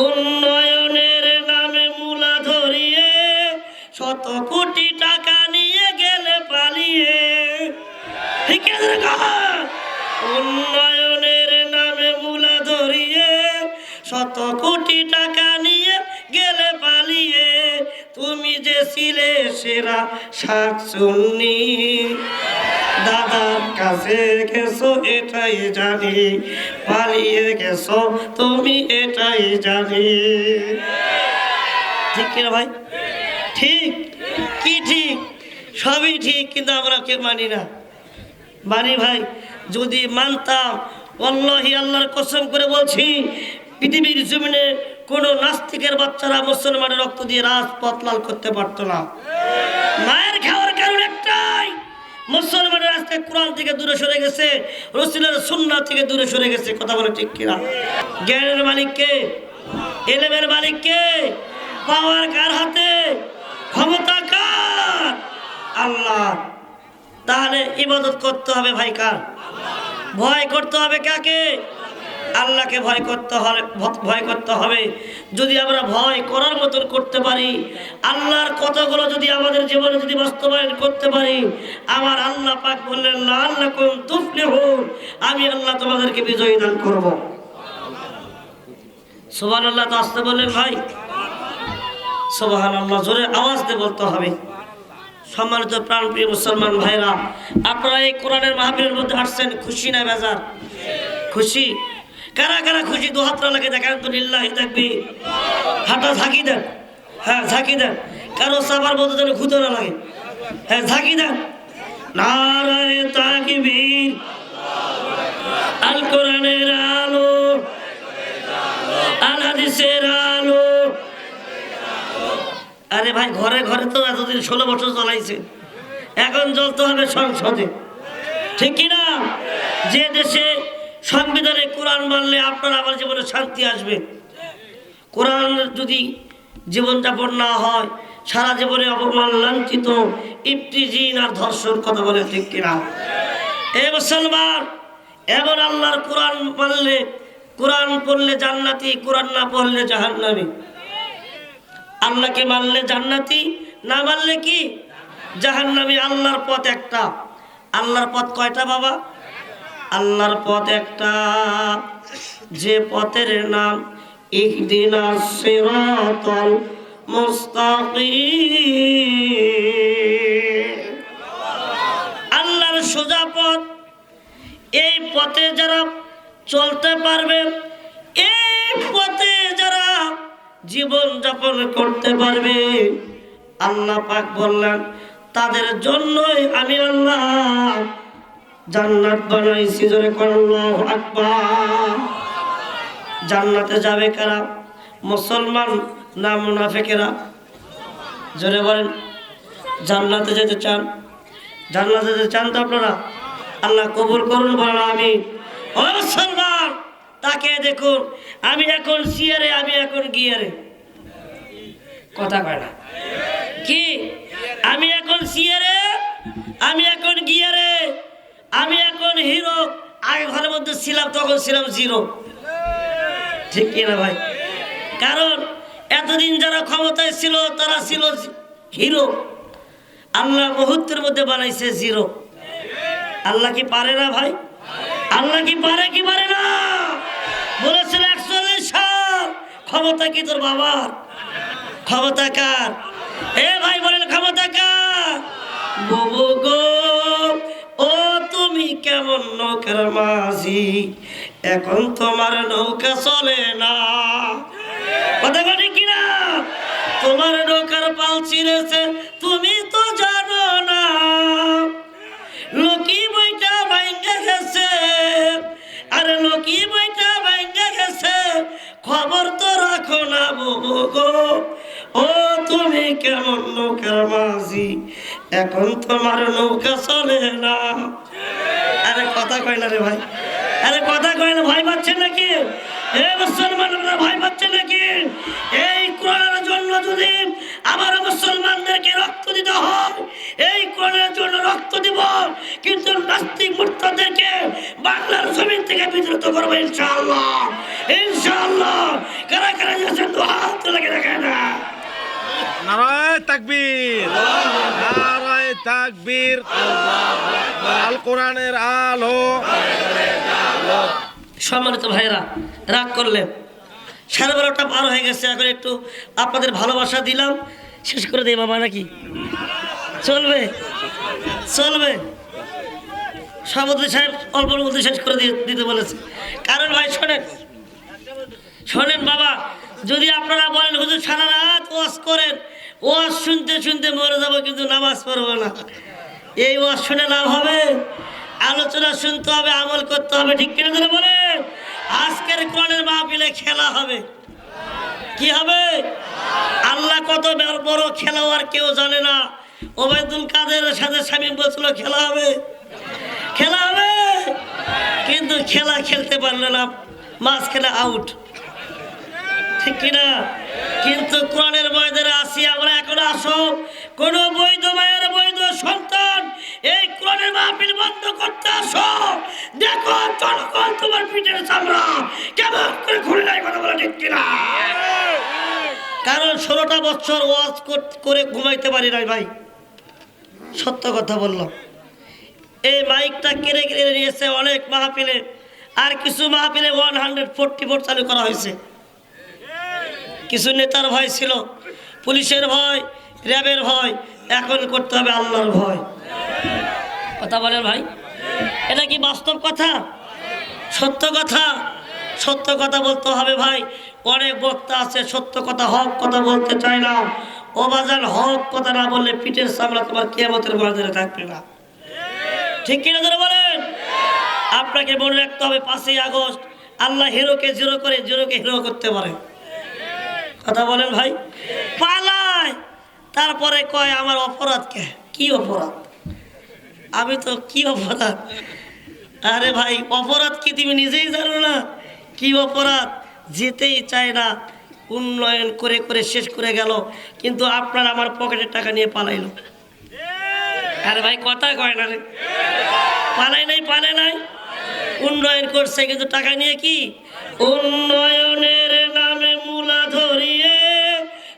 উন্নয়নের নামে মূলা ধরিয়ে শত কোটি টাকা নিয়ে গেলে পালিয়ে। ঠিক আছে, উন্নয়নের নামে মূলা ধরিয়ে শত কোটি টাকা নিয়ে গেলে পালিয়ে। তুমি যে ছিলে সেরা শাকচুন্নি, দাদার কাছে গেছো এটাই জানি, পালিয়ে গেছো তুমি এটাই জানি। ঠিক কিনা ভাই? ঠিক কি? ঠিক, সবই ঠিক, কিন্তু আমরা কেউ মানি না। মানি ভাই? যদি মানতাম, আল্লাহি আল্লাহর কসম করে বলছি, পৃথিবীর জমিনে কোনো নাস্তিকের বাচ্চারা মুসলমানের রক্ত দিয়ে রাজপথ লাল করতে পারতো না। মায়ের খাওয়ার কারণ একটাই, মুসলমানের আজকে কোরআন থেকে দূরে সরে গেছে, রাসূলের সুন্নাহ থেকে দূরে সরে গেছে। কথা বলে ঠিক কিনা? জ্ঞানের মালিক কে? ইলমের মালিক কে? পাওয়ার কার হাতে? ক্ষমতা কার? আল্লাহ। তাহলে ইবাদত করতে হবে ভাই কার? ভয় করতে হবে কাকে? আল্লাহকে ভয় করতে হবে। যদি আমরা ভয় করার মতন করতে পারি, আল্লাহর কথাগুলো যদি আমাদের জীবনে যদি বাস্তবায়ন করতে পারি, আমার আল্লাহ পাক বললেন লাআল্লাকুম তুফলিহুন, আমি আল্লাহ তোমাদেরকে বিজয়ী দান করব। সুবহানাল্লাহ। তো আসতে বললেন ভাই, সুবহানাল্লাহ জোরে আওয়াজ দিয়ে বলতে হবে। সম্মানিত প্রাণপ্রিয় মুসলমান ভাইরা, আপনারা এই কোরআনের মাহফিলের মধ্যে আসছেন, খুশি না বেজার? খুশি। কারা কারা খুশি? দু হাত লাগে দেখেন তো, লিল্লাহি তাকবীর। হাঁটা ঝাঁকি দেন, হ্যাঁ ঝাঁকি দেন। কারো সাবার বলতে যেন খুঁজে না লাগে, হ্যাঁ ঝাঁকি দেন। নারায়ে তাকবীর, আল কোরআনের আলো, আল হাদিসের আলো। আরে ভাই, ঘরে ঘরে তো এতদিন 16 বছর চলাইছে, এখন জ্বলতে হবে সংসদে। ঠিক কিনা? যে দেশে সংবিধানে কোরআন মানলে আপনার আমার জীবনে শান্তি আসবে। কোরআন যদি জীবনযাপন না হয়, সারা জীবনে অপমান, লাঞ্ছিত, ইফতিজিন আর ধর্ষণ। কথা বলে ঠিক কিনা? এ মুসলমান, এমন আল্লাহর কোরআন মানলে, কোরআন পড়লে জান্নাতি, কোরআন না পড়লে জাহান্নামী। আল্লাহকে মানলে জান্নাতি, না মানলে কি? জাহান্নামী। আল্লাহর পথ একটা। আল্লাহর পথ কয়টা বাবা? আল্লাহর পথ একটা, যে পথের নাম ইহদিনাস সিরাতাল মুস্তাকিম। আল্লাহর সোজা পথ। এই পথে যারা চলতে পারবে, এই পথে যারা জীবন যাপন করতে পারবে, আল্লাহ পাক বললেন তাদের জন্যই আমি আল্লাহ জান্নাত বানাইছি। জোরে কোন আল্লাহু আকবার। জান্নাতে যাবে কারা? মুসলমান না মুনাফিকেরা? জোরে বলেন। জান্নাতে যেতে চান? জান্নাতে যেতে চান তো আপনারা? আল্লাহ কবুল করুন, বলেন আমিন। ও মুসলমান, তাকে দেখুন, আমি এখন সিয়ারে, আমি এখন গিয়ারে। কথা কয় না কি? আমি এখন সিয়ারে, আমি এখন গিয়ারে, আমি এখন হিরো। আগে ঘরের মধ্যে ছিলাম, তখন ছিলাম জিরো। ঠিক কিনা ভাই? কারণ এতদিন যারা ক্ষমতায় ছিল তারা ছিল হিরো, আল্লাহ মুহূর্তের মধ্যে বানাইছে জিরো। আল্লাহ কি পারে না ভাই? আল্লাহ কি পারে কি পারে না? বলেছিল 41 সাল। ক্ষমতা কি তোর বাবার? ক্ষমতা কার? এ ভাই বলেন, ক্ষমতা কার? বাবু গো, ও তুমি কেমন নৌকার মাঝি, এখন তোমার নৌকা চলে না। কথা বলি কিনা? তোমার নৌকার পাল ছিঁড়েছে, তুমি তো জানো না। লোকি বইটা ভাঙ্গা গেছে, আরে লোকি বইটা ভাঙ্গা গেছে, খবর তো রাখো না বাবু গো, ও তুমি কেমন নৌকার মাঝি, এখন তোমার নৌকা চলে না। আরে কথা কয় না রে ভাই, আরে কথা কয় না। ভয় পাচ্ছেন নাকি? এ মুসলমানরা ভয় পাচ্ছেন নাকি? এই কোরআনের জন্য যদি আমার মুসলমানদেরকে রক্ত দিতে হয়, এই কোরআনের জন্য রক্ত দিব, কিন্তু নাস্তিক মুরতাদদেরকে বাংলার জমিন থেকে বিতাড়িত করবো ইনশাআল্লাহ। ইনশাআল্লাহ। কারা কারা আছেন তো হাত তুলে দেখেন না। নারায়ে তাকবীর, নারায়ে তাকবীর, আল কোরআনের আলো। সম্মানিত ভাইরা, রাগ করলেন, 12:30 পার হয়ে গেছে, এখন একটু আপনাদের ভালোবাসা দিলাম, শেষ করে দেই বাবা নাকি চলবে? চলবে। সভাপতি সাহেব অল্পর মধ্যে শেষ করে দিতে বলেছে। কারণ ভাই শোনেন, শোনেন বাবা, যদি আপনারা বলেন হুজুর সারা রাত ওয়াজ করেন, ওয়াজ শুনতে শুনতে মরে যাবো কিন্তু নামাজ পড়বো না, এই ওয়াজ শুনে লাভ হবে? আলোচনা শুনতে হবে, আমল করতে হবে, ঠিক কিনা ধরে বলেন? আজকের কোরআনের মাহফিলে খেলা হবে। কি হবে? আল্লাহ কত বড় খেলোয়াড় কেউ জানে না। ওবায়দুল কাদেরের সাথে শামীম বলছিল খেলা হবে, খেলা হবে, কিন্তু খেলা খেলতে পারলো না, মাঝখানে আউট, ঠিক কিনা? কিন্তু কোরআনের ময়দানে আসি আমরা। এখন আসো, কোন বৈধ মায়ের বৈধ সন্তান এই কোরআনের মাহফিল বন্ধ করতে আসো, দেখো জনগণ তোমার পিঠের চামড়া কেমন করে খুলে নাই, কথা বলে ঠিক কিনা? কারণ 16টা বছর ওয়াজ করে ঘুমাইতে পারি নাই ভাই, সত্য কথা বললাম। এই মাইকটা কেড়ে কেড়ে নিয়েছে অনেক মাহফিলে, আর কিছু মাহফিলে 144 চালু করা হয়েছে। কিছু নেতার ভয় ছিল, পুলিশের ভয়, র্যাবের ভয়, এখন করতে হবে আল্লাহর ভয়। কথা বলেন ভাই, এটা কি বাস্তব কথা? সত্য কথা, সত্য কথা বলতে হবে ভাই। অনেক বক্তা আছে সত্য কথা, হক কথা বলতে চায় না। ও বাজান, হক কথা না বললে পিঠের চামড়া তোমার কিয়ামতের ময়দানে থাকবে না, ঠিক কিনা ধরে বলেন? আপনাকে মনে রাখতে হবে 5ই আগস্ট আল্লাহ হিরোকে জিরো করে জিরোকে হিরো করতে পারে। কথা বলেন ভাই? পালায়, তারপরে কয় আমার অপরাধ কে? কি অপরাধ? আমি তো কি অপরাধ? আরে ভাই, অপরাধ কি তুমি নিজেই জানো না? কি অপরাধ? যেতেই চায় না, উন্নয়ন করে করে শেষ করে গেল, কিন্তু আপনার আমার পকেটের টাকা নিয়ে পালাইলো। আরে ভাই কথা কয় না রে, পালাই নাই, পালে নাই, উন্নয়ন করছে কিন্তু টাকা নিয়ে কি? উন্নয়নের নামে মূলা ধরিয়ে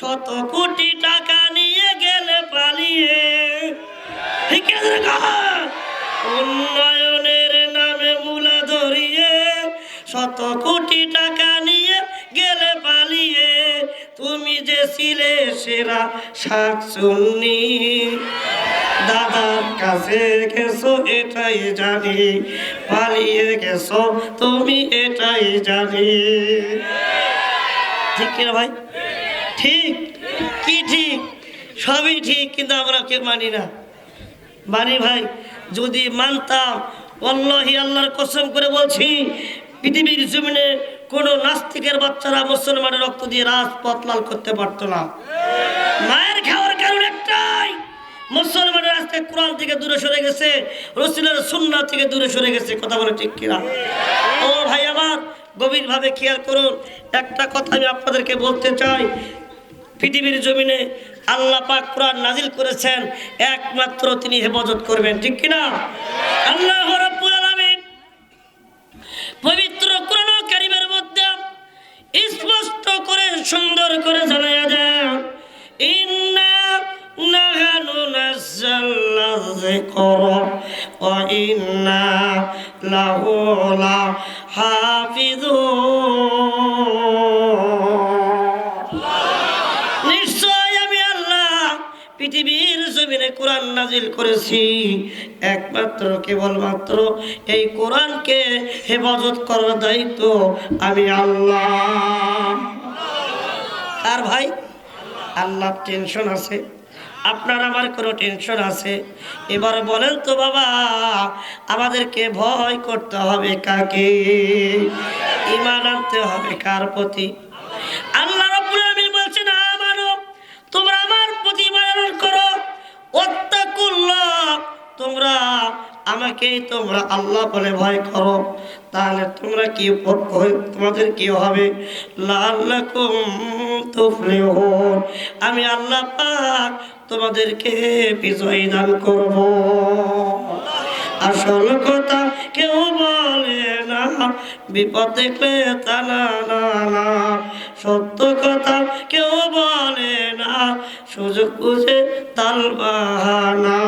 100 কোটি টাকা নিয়ে গেলে পালিয়ে, ঠিক আছে? উন্নয়নের নামে মূলা ধরিয়ে 100 কোটি টাকা নিয়ে গেলে পালিয়ে, তুমি যে ছিলে সেরা শাকচুন্নি, দাদার কাছে গেছো এটাই জানি, পালিয়ে গেছো তুমি এটাই জানি, ঠিক কিনা ভাই? ঠিক কি? ঠিক, সবই ঠিক, কিন্তু আমরা কেউ মানি না। মানি ভাই, যদি মানতাম, আল্লাহি আল্লাহর কসম করে বলছি, পৃথিবীর জমিনে কোন নাস্তিকের বাচ্চারা মুসলমানের রক্ত দিয়ে রাজপথ লাল করতে পারতো না। মায়ের খাওয়ার কারণ একটাই, মুসলমানের আজকে কোরআন থেকে দূরে সরে গেছে, রাসূলের সুন্নাহ থেকে দূরে সরে গেছে। কথা বলে ঠিক কিনা? ও ভাই আমার, গভীরভাবে খেয়াল করুন, একটা কথা আমি আপনাদেরকে বলতে চাই। পৃথিবীর জমিনে আল্লাহ পাক কোরআন নাজিল করেছেন, একমাত্র তিনি হেফাজত করবেন, ঠিক কিনা? আল্লাহ রাব্বুল আলামিন পবিত্র কোরআন কারীমের মধ্যে স্পষ্ট করে সুন্দর করে জানায়া দেন, ইন্না নাহনু নাযালনা যিকরা ওয়া ইন্না লাহু লাহাফিজুন। নিশ্চয় আমি আল্লাহ পৃথিবীর জমিনে কোরআন নাজিল করেছি, একমাত্র কেবলমাত্র এই কোরআনকে হেফাজত করার দায়িত্ব আমি আল্লাহ। আর ভাই, আল্লাহ টেনশন আছে, আপনার আমার কোনো টেনশন আছে? এবার বলেন তো বাবা, আমাদেরকে ভয় করতে হবে কাকে? ঈমান আনতে হবে কার প্রতি? আল্লাহ রাব্বুল আলামিন বলছেন, আমানু, তোমরা আমার প্রতি ঈমান করো, ওয়াত্তাকুল্লাহ, তোমরা আমাকে তোমরা আল্লাহ বলে ভয় করো, তাহলে তোমরা কি তোমাদের কি হবে? লাআল্লাকুম তুফলিহুন, আমি আল্লাহ পাক তোমাদেরকে বিজয় দান করব। আসল কথা কেউ বলে না, বিপদ দেখলে তা না, সত্য কথা কেউ বলে না, সুযোগ বুঝে তাল বাহানা।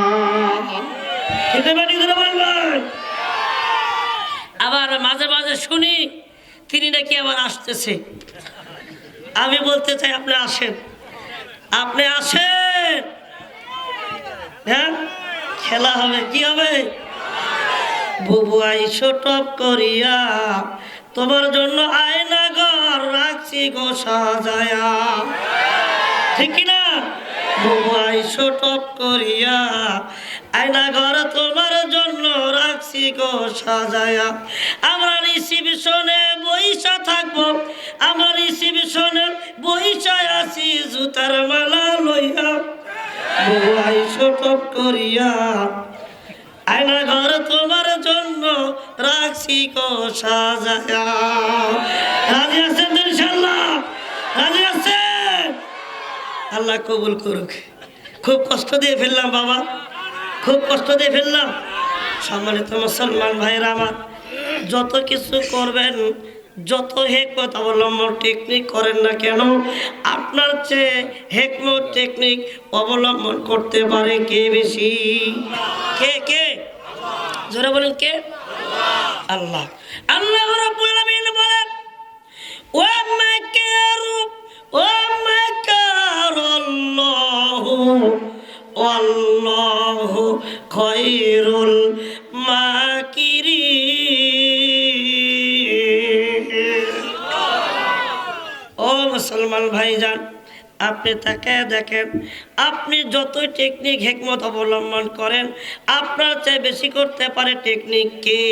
খেতে পারি করে বলবেন। আবার মাঝে মাঝে শুনি তিনি নাকি আবার আসতেছে। আমি বলতে চাই আপনি আসেন, আপনি আসেন। হ্যাঁ, খেলা হবে, কি হবে? বুবু আইসো টপ করিয়া, তোমার জন্য আয়না ঘর রাখছি গো সাজায়া। ঠিক কিনা? বুবু আইসো টপ করিয়া, আয়না ঘর তোমার জন্য রাখছি গো সাজায়া। আমরা রিসিপশনে বইসা থাকবো, আমরা রিসিপশনে বইসা আছি জুতার মালা লইয়া। বুবু আইসো টপ করিয়া, আয়না ঘর তোমার জন্য রাখছি গো সাজায়া। রাজি আছেন ইনশাআল্লাহ? রাজি আছেন? আল্লাহ কবুল করুক। খুব কষ্ট দিয়ে ফেললাম বাবা, খুব কষ্ট দিয়ে ফেললাম। সম্মানিত মুসলমান ভাইরা আমার, যত কিছু করবেন, যত হেকমত অবলম্বন টেকনিক করেন না কেন, আপনার চেয়ে হেকমত টেকনিক অবলম্বন করতে পারে কে বেশি? কে কে? জোরে বলেন কে? আল্লাহ। আল্লাহ রাব্বুল আলামিন বলেন, ওয়া মাকারু ওয়া মাকারাল্লাহু ওয়াল্লাহু খায়রুল মাকিরিন। ও মুসলমান ভাইজান, আপনি তাকে দেখেন, আপনি যতই টেকনিক হেকমত অবলম্বন করেন, আপনার চেয়ে বেশি করতে পারে টেকনিক কে?